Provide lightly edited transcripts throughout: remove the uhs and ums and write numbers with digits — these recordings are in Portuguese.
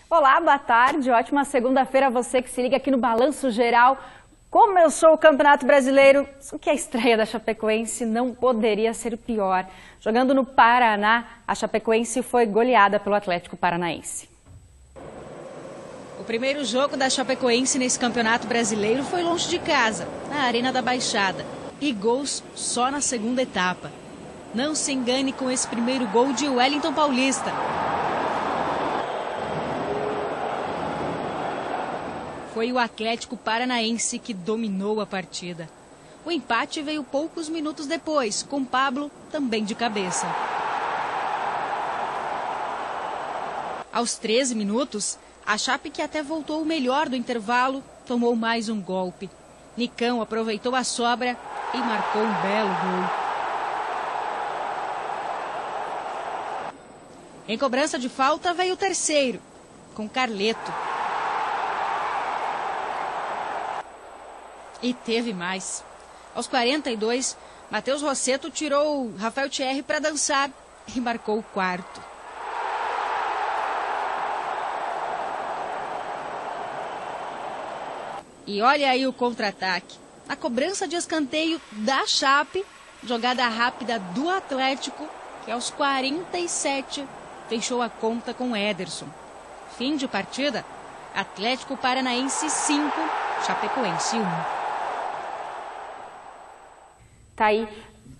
Olá, boa tarde, ótima segunda-feira a você que se liga aqui no Balanço Geral. Começou o Campeonato Brasileiro, só que a estreia da Chapecoense não poderia ser pior. Jogando no Paraná, a Chapecoense foi goleada pelo Atlético Paranaense. O primeiro jogo da Chapecoense nesse Campeonato Brasileiro foi longe de casa, na Arena da Baixada. E gols só na segunda etapa. Não se engane com esse primeiro gol de Wellington Paulista. Foi o Atlético Paranaense que dominou a partida. O empate veio poucos minutos depois, com Pablo também de cabeça. Aos 13 minutos, a Chape, que até voltou o melhor do intervalo, tomou mais um golpe. Nicão aproveitou a sobra e marcou um belo gol. Em cobrança de falta veio o terceiro, com Carleto. E teve mais. Aos 42, Matheus Rossetto tirou Rafael Thierry para dançar e marcou o quarto. E olha aí o contra-ataque. A cobrança de escanteio da Chape, jogada rápida do Atlético, que aos 47 fechou a conta com Ederson. Fim de partida, Atlético Paranaense 5, Chapecoense 1. Tá aí.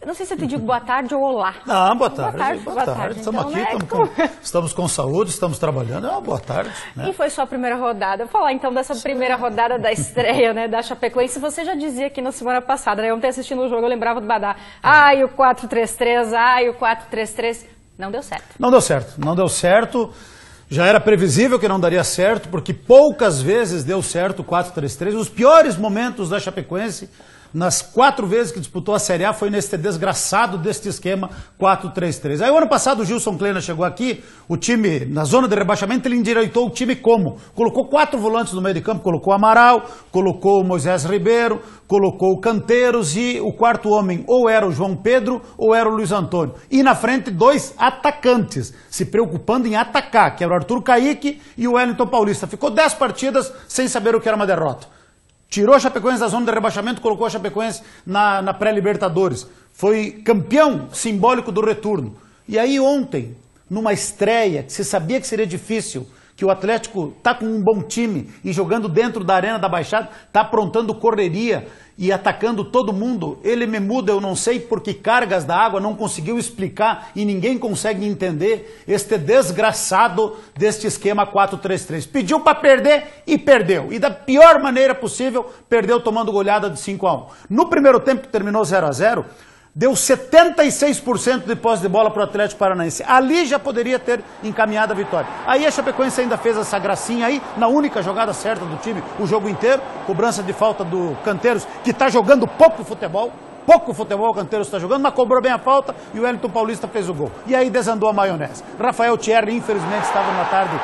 Eu não sei se eu te digo boa tarde ou olá. Não, boa tarde. Boa tarde. Estamos então, aqui, né? estamos com saúde, estamos trabalhando. É uma boa tarde. Né? E foi só a primeira rodada. Vou falar então dessa primeira rodada da estreia, né, da Chapecoense. Você já dizia aqui na semana passada, né? Ontem assistindo o jogo eu lembrava do Badá. Ai, o 4-3-3, ai, o 4-3-3. Não deu certo. Não deu certo. Já era previsível que não daria certo, porque poucas vezes deu certo o 4-3-3. Os piores momentos da Chapecoense, nas 4 vezes que disputou a Série A, foi nesse desgraçado deste esquema 4-3-3. Aí o ano passado o Gilson Kleina chegou aqui, o time, na zona de rebaixamento, ele endireitou o time como? Colocou 4 volantes no meio de campo, colocou Amaral, colocou o Moisés Ribeiro, colocou o Canteiros e o quarto homem ou era o João Pedro ou era o Luiz Antônio. E na frente 2 atacantes, se preocupando em atacar, que era o Arthur Caíque e o Wellington Paulista. Ficou 10 partidas sem saber o que era uma derrota. Tirou a Chapecoense da zona de rebaixamento, colocou a Chapecoense na pré-Libertadores. Foi campeão simbólico do retorno. E aí ontem, numa estreia, que se sabia que seria difícil, que o Atlético está com um bom time e jogando dentro da Arena da Baixada, está aprontando correria e atacando todo mundo, ele me muda, eu não sei por que cargas da água não conseguiu explicar e ninguém consegue entender este desgraçado deste esquema 4-3-3. Pediu para perder e perdeu. E da pior maneira possível, perdeu tomando goleada de 5-1. No primeiro tempo, que terminou 0-0, deu 76% de posse de bola para o Atlético Paranaense. Ali já poderia ter encaminhado a vitória. Aí a Chapecoense ainda fez essa gracinha aí, na única jogada certa do time, o jogo inteiro. Cobrança de falta do Canteiros, que está jogando pouco futebol o Canteiros está jogando, mas cobrou bem a falta e o Wellington Paulista fez o gol. E aí desandou a maionese. Rafael Thierry, infelizmente, estava numa tarde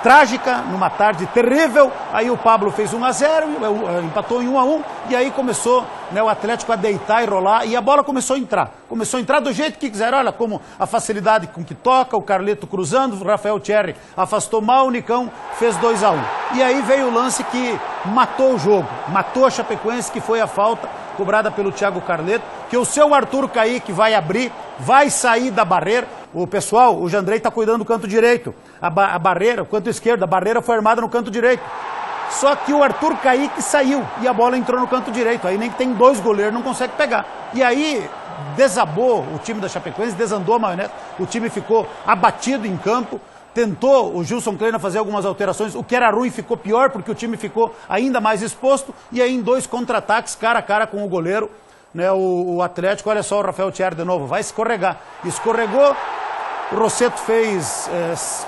trágica, numa tarde terrível. Aí o Pablo fez 1-0, empatou em 1-1 e aí começou, né, o Atlético a deitar e rolar e a bola começou a entrar. Começou a entrar do jeito que quiser. Olha como a facilidade com que toca, o Carleto cruzando, o Rafael Thierry afastou mal, o Nicão fez 2-1. E aí veio o lance que matou o jogo, matou a Chapecoense, que foi a falta cobrada pelo Thiago Carleto, que o seu Arthur Caíque vai abrir, vai sair da barreira. O pessoal, o Jandrei está cuidando do canto direito. A barreira, o canto esquerdo, a barreira foi armada no canto direito. Só que o Arthur Caíque saiu e a bola entrou no canto direito. Aí nem que tem 2 goleiros, não consegue pegar. E aí desabou o time da Chapecoense, desandou a maionese. O time ficou abatido em campo. Tentou o Gilson Kleina fazer algumas alterações. O que era ruim ficou pior, porque o time ficou ainda mais exposto. E aí em 2 contra-ataques, cara a cara com o goleiro, né, o Atlético, olha só o Rafael Thierry de novo, vai escorregar. Escorregou, o Rossetto fez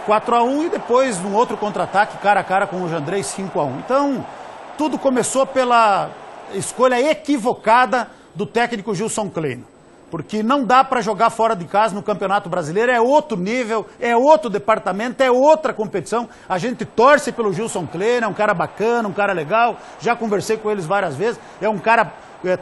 4-1 e depois um outro contra-ataque, cara a cara com o Jandrei, 5-1. Então, tudo começou pela escolha equivocada do técnico Gilson Kleina. Porque não dá para jogar fora de casa no Campeonato Brasileiro, é outro nível, é outro departamento, é outra competição. A gente torce pelo Gilson Kleina, é um cara bacana, um cara legal, já conversei com eles várias vezes, é um cara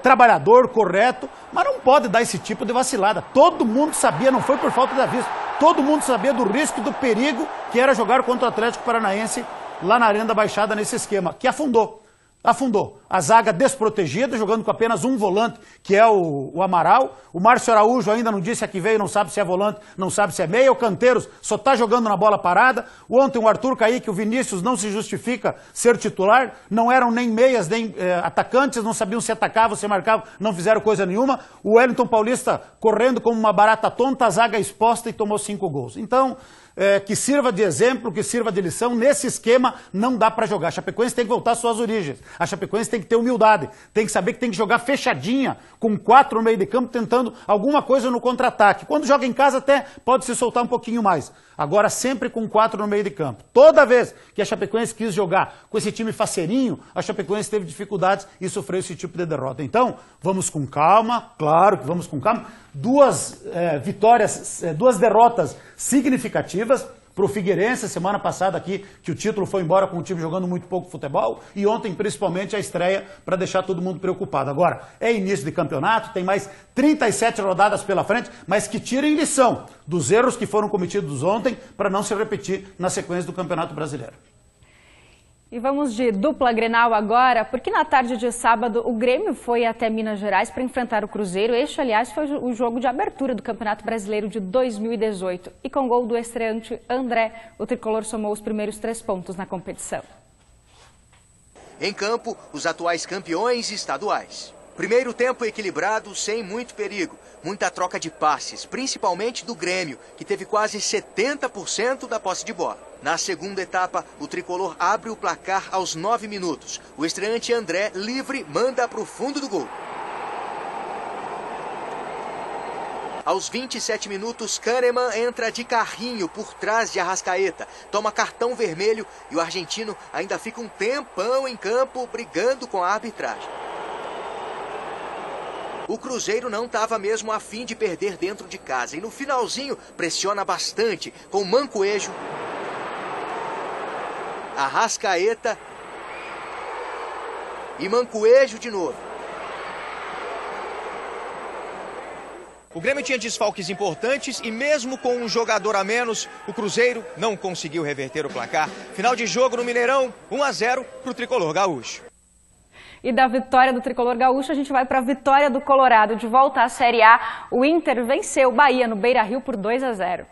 trabalhador, correto, mas não pode dar esse tipo de vacilada. Todo mundo sabia, não foi por falta de aviso, todo mundo sabia do risco e do perigo que era jogar contra o Atlético Paranaense lá na Arena da Baixada nesse esquema, que afundou. Afundou. A zaga desprotegida, jogando com apenas um volante, que é o Amaral. O Márcio Araújo ainda não disse a que veio, não sabe se é volante, não sabe se é meia. O Canteiros só está jogando na bola parada. Ontem o Arthur Caíque, o Vinícius não se justifica ser titular. Não eram nem meias, nem atacantes, não sabiam se atacava ou se marcava, não fizeram coisa nenhuma. O Wellington Paulista correndo como uma barata tonta, a zaga exposta e tomou 5 gols. Então, que sirva de exemplo, que sirva de lição, nesse esquema não dá para jogar. A Chapecoense tem que voltar às suas origens. A Chapecoense tem que ter humildade, tem que saber que tem que jogar fechadinha, com 4 no meio de campo, tentando alguma coisa no contra-ataque. Quando joga em casa até pode se soltar um pouquinho mais. Agora sempre com 4 no meio de campo. Toda vez que a Chapecoense quis jogar com esse time faceirinho, a Chapecoense teve dificuldades e sofreu esse tipo de derrota. Então, vamos com calma, claro que vamos com calma. Duas derrotas significativas para o Figueirense, semana passada aqui, que o título foi embora com o time jogando muito pouco futebol, e ontem principalmente a estreia para deixar todo mundo preocupado. Agora, é início de campeonato, tem mais 37 rodadas pela frente, mas que tirem lição dos erros que foram cometidos ontem para não se repetir na sequência do Campeonato Brasileiro. E vamos de dupla Grenal agora, porque na tarde de sábado o Grêmio foi até Minas Gerais para enfrentar o Cruzeiro. Este, aliás, foi o jogo de abertura do Campeonato Brasileiro de 2018. E com gol do estreante André, o tricolor somou os primeiros 3 pontos na competição. Em campo, os atuais campeões estaduais. Primeiro tempo equilibrado, sem muito perigo. Muita troca de passes, principalmente do Grêmio, que teve quase 70% da posse de bola. Na segunda etapa, o tricolor abre o placar aos 9 minutos. O estreante André, livre, manda para o fundo do gol. Aos 27 minutos, Kahneman entra de carrinho por trás de Arrascaeta. Toma cartão vermelho e o argentino ainda fica um tempão em campo brigando com a arbitragem. O Cruzeiro não estava mesmo a fim de perder dentro de casa e no finalzinho pressiona bastante com Mancoejo, Arrascaeta e Mancoejo de novo. O Grêmio tinha desfalques importantes e mesmo com um jogador a menos, o Cruzeiro não conseguiu reverter o placar. Final de jogo no Mineirão, 1-0 para o tricolor gaúcho. E da vitória do tricolor gaúcho, a gente vai para a vitória do Colorado. De volta à Série A, o Inter venceu o Bahia no Beira-Rio por 2-0.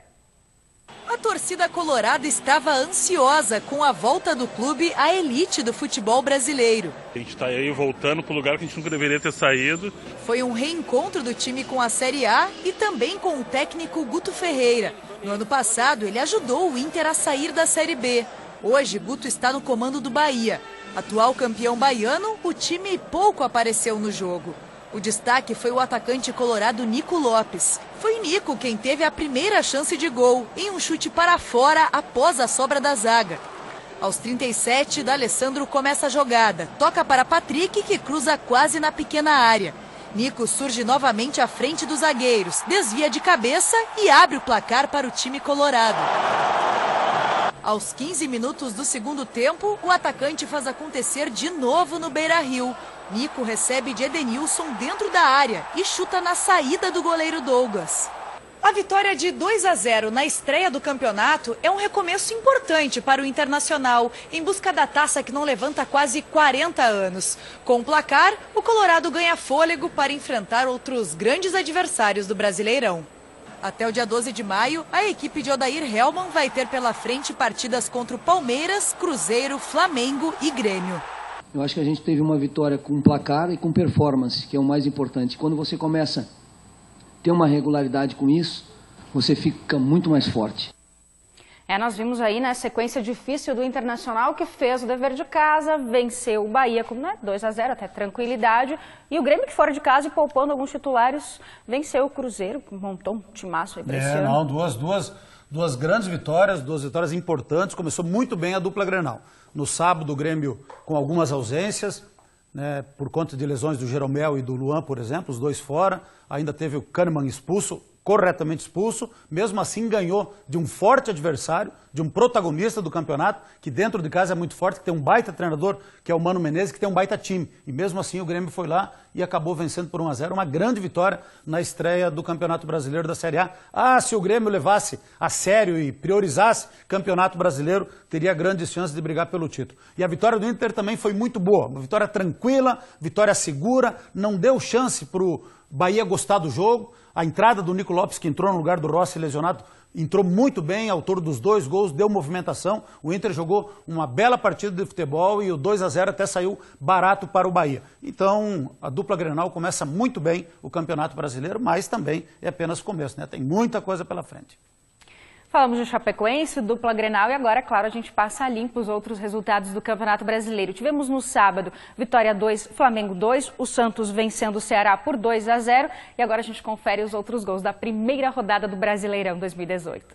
A torcida colorada estava ansiosa com a volta do clube à elite do futebol brasileiro. A gente está aí voltando para o lugar que a gente nunca deveria ter saído. Foi um reencontro do time com a Série A e também com o técnico Guto Ferreira. No ano passado, ele ajudou o Inter a sair da Série B. Hoje, Guto está no comando do Bahia. Atual campeão baiano, o time pouco apareceu no jogo. O destaque foi o atacante colorado Nico Lopes. Foi Nico quem teve a primeira chance de gol, em um chute para fora após a sobra da zaga. Aos 37, D'Alessandro começa a jogada. Toca para Patrick, que cruza quase na pequena área. Nico surge novamente à frente dos zagueiros, desvia de cabeça e abre o placar para o time colorado. Aos 15 minutos do segundo tempo, o atacante faz acontecer de novo no Beira-Rio. Nico recebe de Edenilson dentro da área e chuta na saída do goleiro Douglas. A vitória de 2-0 na estreia do campeonato é um recomeço importante para o Internacional, em busca da taça que não levanta há quase 40 anos. Com o placar, o Colorado ganha fôlego para enfrentar outros grandes adversários do Brasileirão. Até o dia 12 de maio, a equipe de Odair Hellmann vai ter pela frente partidas contra o Palmeiras, Cruzeiro, Flamengo e Grêmio. Eu acho que a gente teve uma vitória com placar e com performance, que é o mais importante. Quando você começa a ter uma regularidade com isso, você fica muito mais forte. Nós vimos aí, né, sequência difícil do Internacional, que fez o dever de casa, venceu o Bahia com 2-0, até tranquilidade. E o Grêmio, que fora de casa e poupando alguns titulares, venceu o Cruzeiro, montou um timaço aí pra esse ano. Duas grandes vitórias, 2 vitórias importantes. Começou muito bem a dupla Grenal. No sábado, o Grêmio com algumas ausências, né, por conta de lesões do Jeromel e do Luan, por exemplo, os dois fora. Ainda teve o Kahneman expulso, corretamente expulso, mesmo assim ganhou de um forte adversário, de um protagonista do campeonato, que dentro de casa é muito forte, que tem um baita treinador, que é o Mano Menezes, que tem um baita time. E mesmo assim o Grêmio foi lá e acabou vencendo por 1-0, uma grande vitória na estreia do Campeonato Brasileiro da Série A. Ah, se o Grêmio levasse a sério e priorizasse Campeonato Brasileiro, teria grandes chances de brigar pelo título. E a vitória do Inter também foi muito boa, uma vitória tranquila, vitória segura, não deu chance para o Bahia gostar do jogo. A entrada do Nico Lopes, que entrou no lugar do Rossi lesionado, entrou muito bem, autor dos 2 gols, deu movimentação. O Inter jogou uma bela partida de futebol e o 2-0 até saiu barato para o Bahia. Então, a dupla Grenal começa muito bem o Campeonato Brasileiro, mas também é apenas o começo, né? Tem muita coisa pela frente. Falamos do Chapecoense, dupla Grenal e agora, é claro, a gente passa a limpo os outros resultados do Campeonato Brasileiro. Tivemos no sábado, Vitória 2, Flamengo 2, o Santos vencendo o Ceará por 2-0 e agora a gente confere os outros gols da primeira rodada do Brasileirão 2018.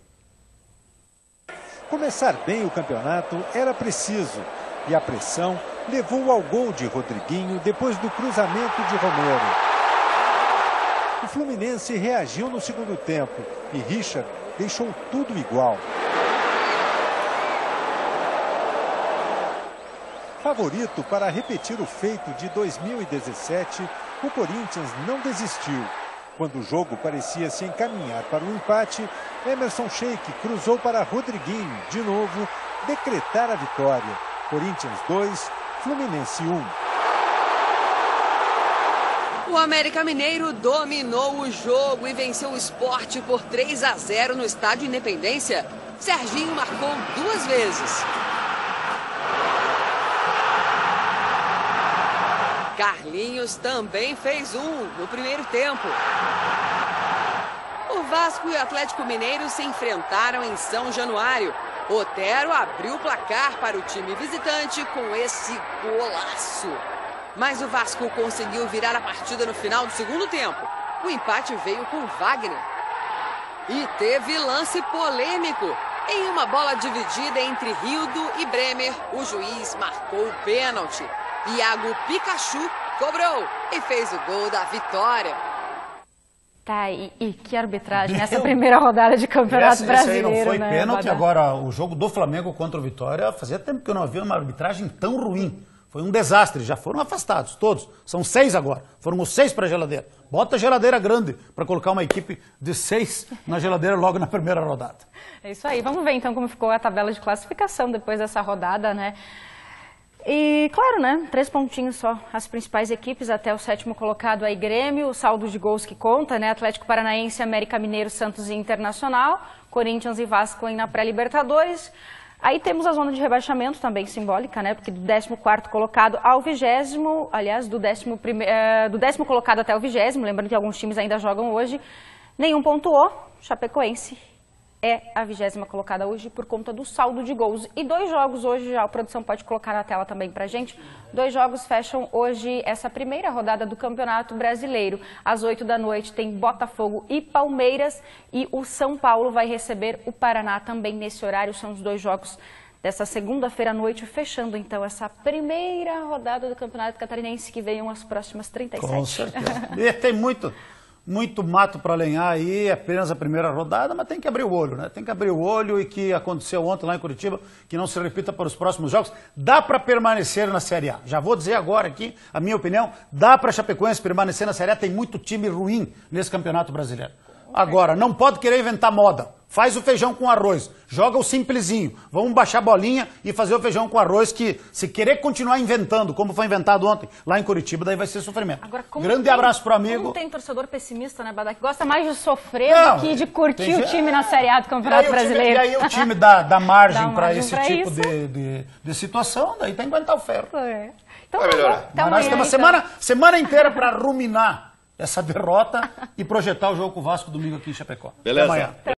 Começar bem o campeonato era preciso e a pressão levou ao gol de Rodriguinho depois do cruzamento de Romero. O Fluminense reagiu no segundo tempo e Richard deixou tudo igual. Favorito para repetir o feito de 2017, o Corinthians não desistiu. Quando o jogo parecia se encaminhar para o empate, Emerson Sheik cruzou para Rodriguinho, de novo, decretar a vitória. Corinthians 2, Fluminense 1. O América Mineiro dominou o jogo e venceu o Sport por 3-0 no Estádio Independência. Serginho marcou 2 vezes. Carlinhos também fez 1 no primeiro tempo. O Vasco e o Atlético Mineiro se enfrentaram em São Januário. Otero abriu o placar para o time visitante com esse golaço. Mas o Vasco conseguiu virar a partida no final do segundo tempo. O empate veio com Wagner. E teve lance polêmico. Em uma bola dividida entre Rildo e Bremer, o juiz marcou o pênalti. Iago Pikachu cobrou e fez o gol da vitória. Tá, e que arbitragem nessa primeira rodada de Campeonato Brasileiro, aí não foi né, pênalti, Badá? Agora o jogo do Flamengo contra o Vitória, fazia tempo que eu não havia uma arbitragem tão ruim. Foi um desastre, já foram afastados, todos. São 6 agora, foram os 6 para a geladeira. Bota a geladeira grande para colocar uma equipe de 6 na geladeira logo na primeira rodada. É isso aí, vamos ver então como ficou a tabela de classificação depois dessa rodada, né? E, claro, né, 3 pontinhos só, as principais equipes até o 7º colocado aí, Grêmio, o saldo de gols que conta, né, Atlético Paranaense, América Mineiro, Santos e Internacional, Corinthians e Vasco aí na pré-Libertadores. Aí temos a zona de rebaixamento também simbólica, né, porque do 14º colocado ao 20º, aliás, do 10º colocado até o 20º, lembrando que alguns times ainda jogam hoje, nenhum pontuou, Chapecoense é a 20ª colocada hoje por conta do saldo de gols. E 2 jogos hoje, já a produção pode colocar na tela também pra gente, 2 jogos fecham hoje essa primeira rodada do Campeonato Brasileiro. Às 8 da noite tem Botafogo e Palmeiras e o São Paulo vai receber o Paraná também nesse horário. São os 2 jogos dessa segunda-feira à noite, fechando então essa primeira rodada do Campeonato Catarinense que venham as próximas 37. Com certeza. E tem muito mato para lenhar aí, é apenas a primeira rodada, mas tem que abrir o olho, né? Tem que abrir o olho e que aconteceu ontem lá em Curitiba, que não se repita para os próximos jogos. Dá para permanecer na Série A. Já vou dizer agora aqui, a minha opinião, dá para a Chapecoense permanecer na Série A, tem muito time ruim nesse Campeonato Brasileiro. Agora, não pode querer inventar moda. Faz o feijão com arroz, joga o simplesinho. Vamos baixar a bolinha e fazer o feijão com arroz, que se querer continuar inventando, como foi inventado ontem lá em Curitiba, daí vai ser sofrimento. Agora, grande abraço pro amigo. Como tem torcedor pessimista, né, Badá, que gosta mais de sofrer do que de curtir o time na Série A do Campeonato Brasileiro. E aí o time dá margem para esse tipo de situação, daí tem que aguentar o ferro. É. Então, vai melhorar. Mas nós temos uma semana inteira para ruminar essa derrota e projetar o jogo com o Vasco domingo aqui em Chapecó. Beleza. Até amanhã.